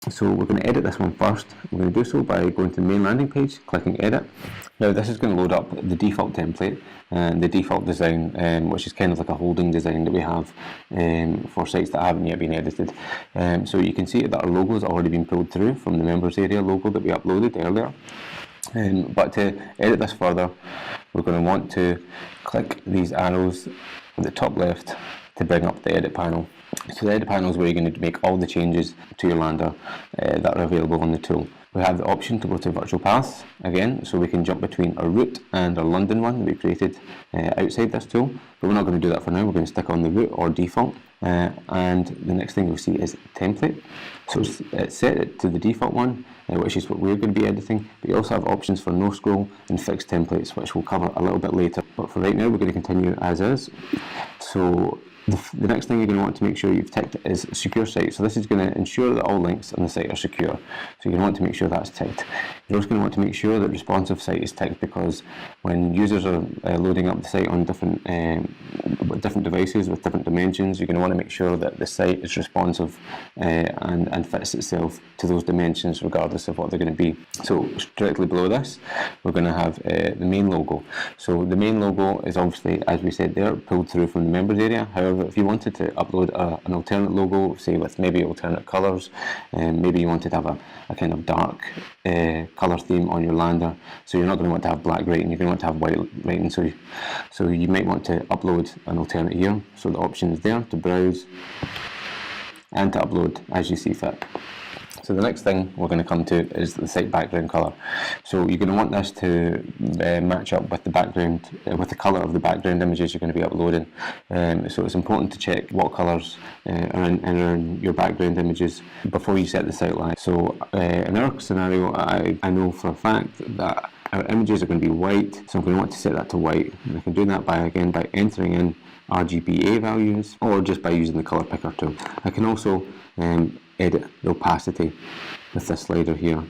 So we're going to edit this one first. We're going to do so by going to the main landing page, clicking edit. Now this is going to load up the default template and the default design, which is kind of like a holding design that we have for sites that haven't yet been edited. So you can see that our logo has already been pulled through from the members area logo that we uploaded earlier. But to edit this further, we're going to want to click these arrows at the top left to bring up the edit panel. So the edit panel is where you're going to make all the changes to your lander that are available on the tool. We have the option to go to virtual paths again, so we can jump between our route and our London one that we created outside this tool, but we're not going to do that for now. We're going to stick on the route or default, and the next thing you'll see is template. So set it to the default one, which is what we're going to be editing, but you also have options for no scroll and fixed templates, which we'll cover a little bit later. But for right now, we're going to continue as is. So the next thing you're going to want to make sure you've ticked is secure site. So this is going to ensure that all links on the site are secure. So you're going to want to make sure that's ticked. You're also going to want to make sure that responsive site is ticked, because when users are loading up the site on different devices with different dimensions, you're going to want to make sure that the site is responsive and fits itself to those dimensions regardless of what they're going to be. So directly below this, we're going to have the main logo. So the main logo is obviously, as we said there, pulled through from the members area. However, if you wanted to upload an alternate logo, say with maybe alternate colours, maybe you wanted to have a kind of dark colour theme on your lander, so you're not going to want to have black writing, you're going to want to have white writing, so you might want to upload an alternate here. So the option is there to browse and to upload as you see fit. So the next thing we're going to come to is the site background colour. So you're going to want this to match up with the background, with the colour of the background images you're going to be uploading. So it's important to check what colours are in your background images before you set the site live. So in our scenario, I know for a fact that our images are going to be white, so I'm going to want to set that to white. And I can do that by entering in RGBA values, or just by using the colour picker tool. I can also edit the opacity with this slider here,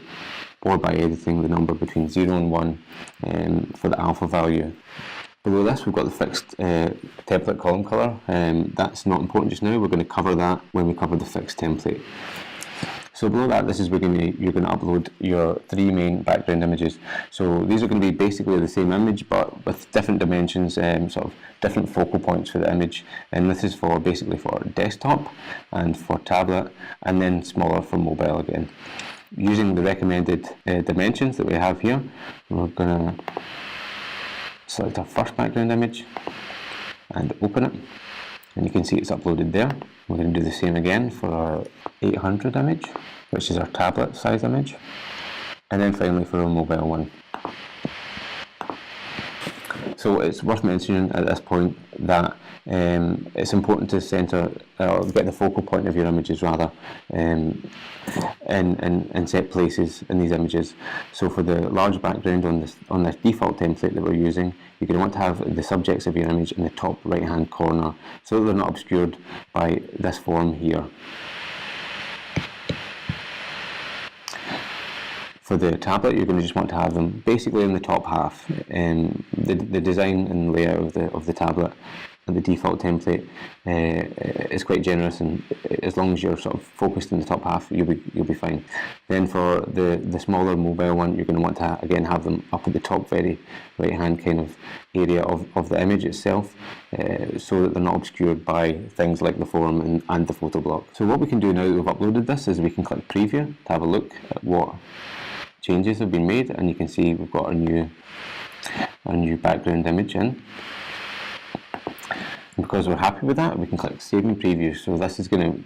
or by editing the number between 0 and 1 for the alpha value. Below this we've got the fixed template column colour. That's not important just now, we're going to cover that when we cover the fixed template. So below that, this is where you're going to upload your 3 main background images. So these are going to be basically the same image, but with different dimensions, sort of different focal points for the image. And this is basically for desktop and for tablet, and then smaller for mobile again. Using the recommended dimensions that we have here, we're going to select our first background image and open it. And you can see it's uploaded there. We're going to do the same again for our 800 image, which is our tablet size image, and then finally for our mobile one. So it's worth mentioning at this point that it's important to center or get the focal point of your images rather in set places in these images. So for the large background on this default template that we're using, you're going to want to have the subjects of your image in the top right hand corner so that they're not obscured by this form here. For the tablet, you're going to just want to have them basically in the top half. The design and layout of the tablet and the default template is quite generous, and as long as you're sort of focused in the top half, you'll be fine. Then for the smaller mobile one, you're going to want to again have them up at the top very right hand kind of area of the image itself, so that they're not obscured by things like the form and the photo block. So what we can do now that we've uploaded this is we can click preview to have a look at what changes have been made, and you can see we've got our new background image in. And because we're happy with that, we can click save and preview. So this is going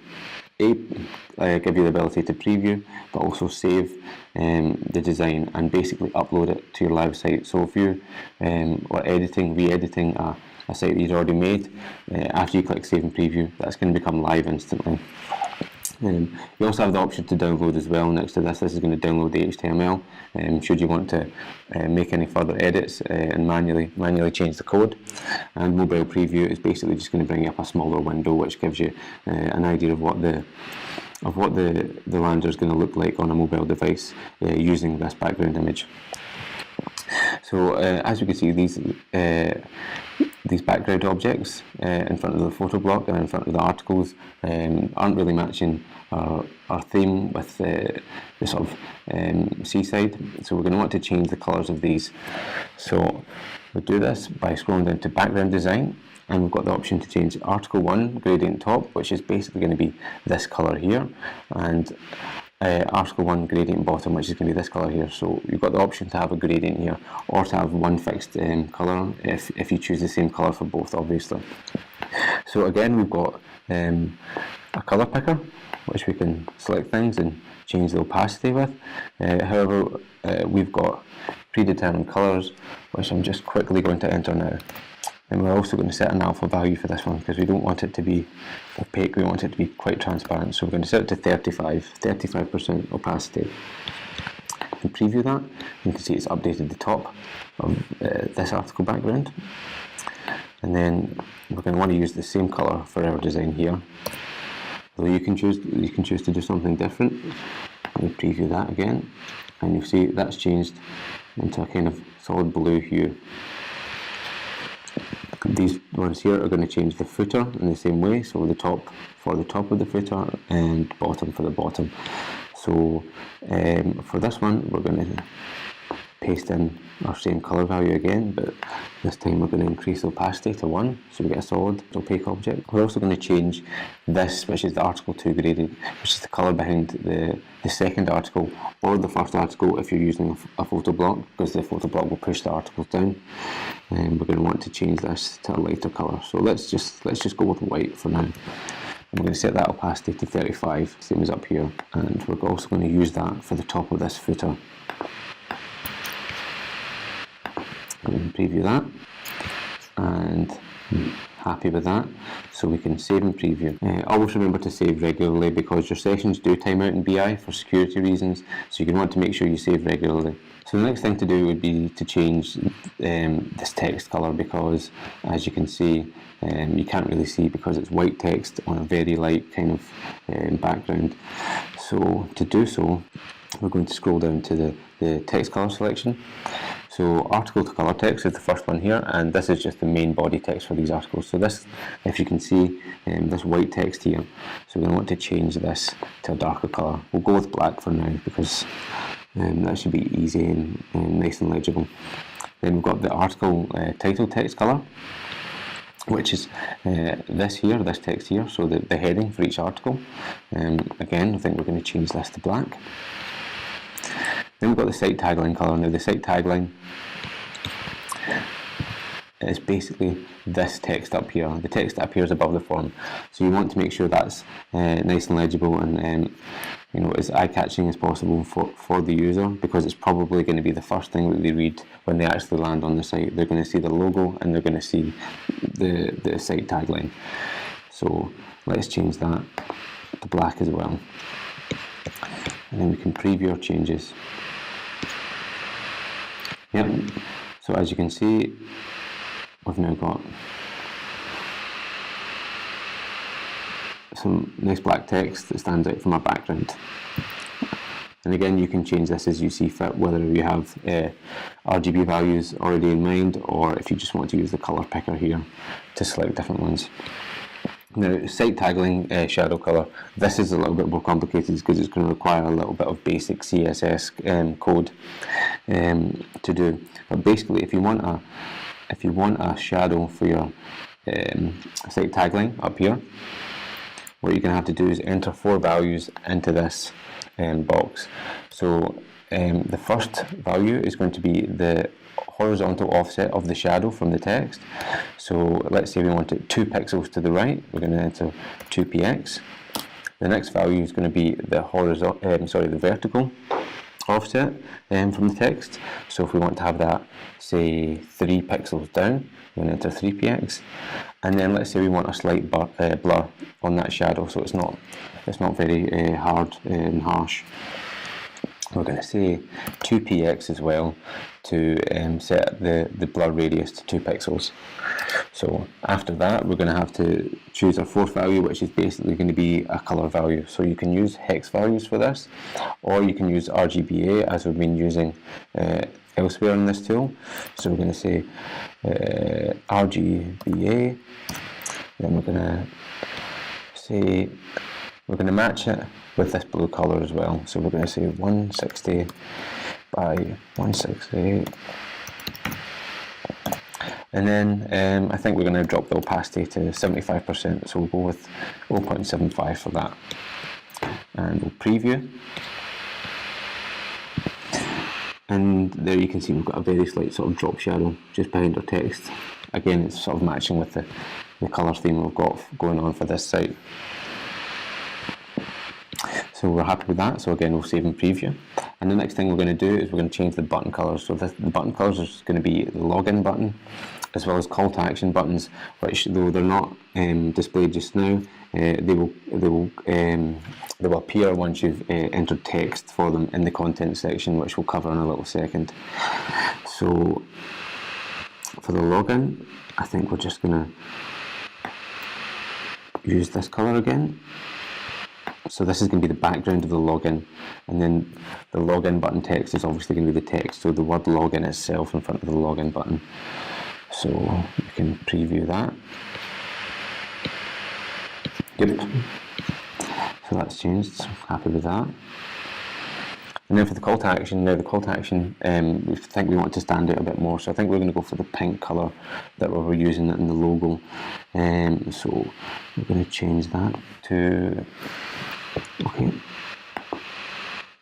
to give you the ability to preview, but also save the design and basically upload it to your live site. So if you are re-editing a site that you've already made, after you click save and preview, that's going to become live instantly. You also have the option to download as well. Next to this is going to download the HTML should you want to make any further edits and manually change the code. And mobile preview is basically just going to bring up a smaller window which gives you an idea of what the lander is going to look like on a mobile device using this background image. So as you can see, these background objects in front of the photo block and in front of the articles aren't really matching our theme with the sort of seaside, so we're going to want to change the colours of these. So we'll do this by scrolling down to background design, and we've got the option to change article 1 gradient top, which is basically going to be this colour here, and article 1 gradient bottom, which is going to be this colour here. So you've got the option to have a gradient here, or to have one fixed colour if you choose the same colour for both, obviously. So again, we've got a colour picker, which we can select things and change the opacity with. However, we've got predetermined colours, which I'm just quickly going to enter now. And we're also going to set an alpha value for this one, because we don't want it to be opaque, we want it to be quite transparent. So we're going to set it to 35% opacity. And preview that, you can see it's updated the top of this article background. And then we're going to want to use the same colour for our design here. Although you can choose to do something different. Let me preview that again, and you'll see that's changed into a kind of solid blue hue. These ones here are going to change the footer in the same way, so the top for the top of the footer and bottom for the bottom. So for this one, we're going to paste in our same colour value again, but this time we're going to increase the opacity to 1, so we get a solid opaque object. We're also going to change this, which is the article 2 gradient, which is the colour behind the second article or the first article if you're using a photo block, because the photo block will push the articles down. And we're going to want to change this to a lighter colour. So let's just go with white for now. And we're going to set that opacity to 35, same as up here, and we're also going to use that for the top of this footer. And preview that, and happy with that, so we can save and preview. Always remember to save regularly, because your sessions do time out in BI for security reasons, so you can want to make sure you save regularly. So the next thing to do would be to change this text colour, because as you can see, you can't really see because it's white text on a very light kind of background. So to do so, we're going to scroll down to the text colour selection. So article to colour text is the first one here, and this is just the main body text for these articles. So this, if you can see, this white text here, so we're going to want to change this to a darker colour. We'll go with black for now, because that should be easy and nice and legible. Then we've got the article title text colour, which is this text here, so the heading for each article. Again, I think we're going to change this to black. Then we've got the site tagline colour. Now the site tagline is basically this text up here, the text that appears above the form. So you want to make sure that's nice and legible and as eye-catching as possible for the user, because it's probably going to be the first thing that they read when they actually land on the site. They're going to see the logo and they're going to see the site tagline. So let's change that to black as well. And then we can preview our changes. Yep, so as you can see, we've now got some nice black text that stands out from our background. And again, you can change this as you see fit, whether you have RGB values already in mind, or if you just want to use the colour picker here to select different ones. Now, site tagline shadow colour, this is a little bit more complicated because it's going to require a little bit of basic CSS code to do. But basically, if you want a shadow for your site tagline up here, what you're going to have to do is enter 4 values into this box. So the first value is going to be the horizontal offset of the shadow from the text. So let's say we want it 2 pixels to the right, we're going to enter 2px. The next value is going to be the vertical offset from the text. So if we want to have that, say 3 pixels down, we're going to enter 3px. And then let's say we want a slight blur on that shadow, so it's not very hard and harsh. We're going to say 2px as well to set the blur radius to 2 pixels. So after that, we're going to have to choose our 4th value, which is basically going to be a colour value. So you can use hex values for this, or you can use RGBA as we've been using elsewhere in this tool. So we're going to say RGBA. Then we're going to say we're going to match it with this blue colour as well. So we're going to say 160 by 160. And then I think we're going to drop the opacity to 75%, so we'll go with 0.75 for that. And we'll preview. And there you can see we've got a very slight sort of drop shadow just behind our text. Again, it's sort of matching with the colour theme we've got going on for this site. So we're happy with that, so again we'll save and preview. And the next thing we're going to do is we're going to change the button colours. So the button colours is going to be the login button, as well as call to action buttons, which though they're not displayed just now, they will appear once you've entered text for them in the content section, which we'll cover in a little second. So for the login, I think we're just going to use this colour again. So this is going to be the background of the login, and then the login button text is obviously going to be the text, so the word login itself in front of the login button. So we can preview that. Good. So that's changed, happy with that. And then for the call to action, now the call to action, we think we want to stand out a bit more, so I think we're going to go for the pink colour that we were using in the logo. So we're going to change that to, okay.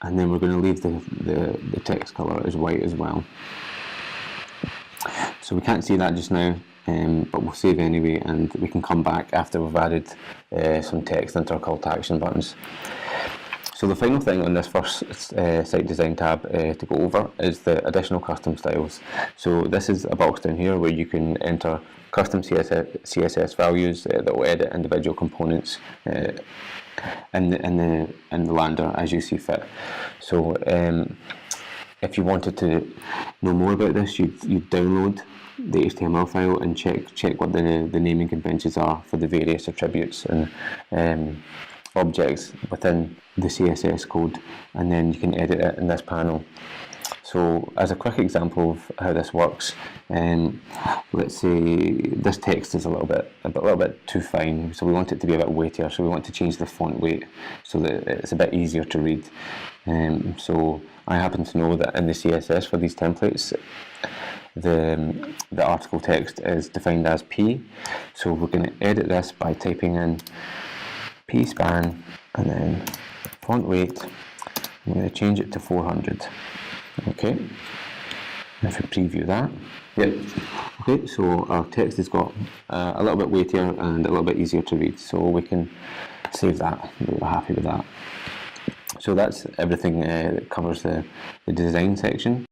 And then we're going to leave the text colour as white as well. So we can't see that just now, but we'll save anyway, and we can come back after we've added some text into our call to action buttons. So the final thing on this first site design tab to go over is the additional custom styles. So this is a box down here where you can enter custom CSS values that will edit individual components in the lander as you see fit. So if you wanted to know more about this, you'd download the HTML file and check what the naming conventions are for the various attributes and objects within the CSS code, and then you can edit it in this panel. So as a quick example of how this works, let's say this text is a little bit too fine, so we want it to be a bit weightier, so we want to change the font weight so that it's a bit easier to read. So I happen to know that in the CSS for these templates, the article text is defined as P, so we're going to edit this by typing in pspan and then font weight. I'm going to change it to 400. Okay, if we preview that, yep. Okay, so our text has got a little bit weightier and a little bit easier to read, so we can save that. We're happy with that. So that's everything that covers the design section.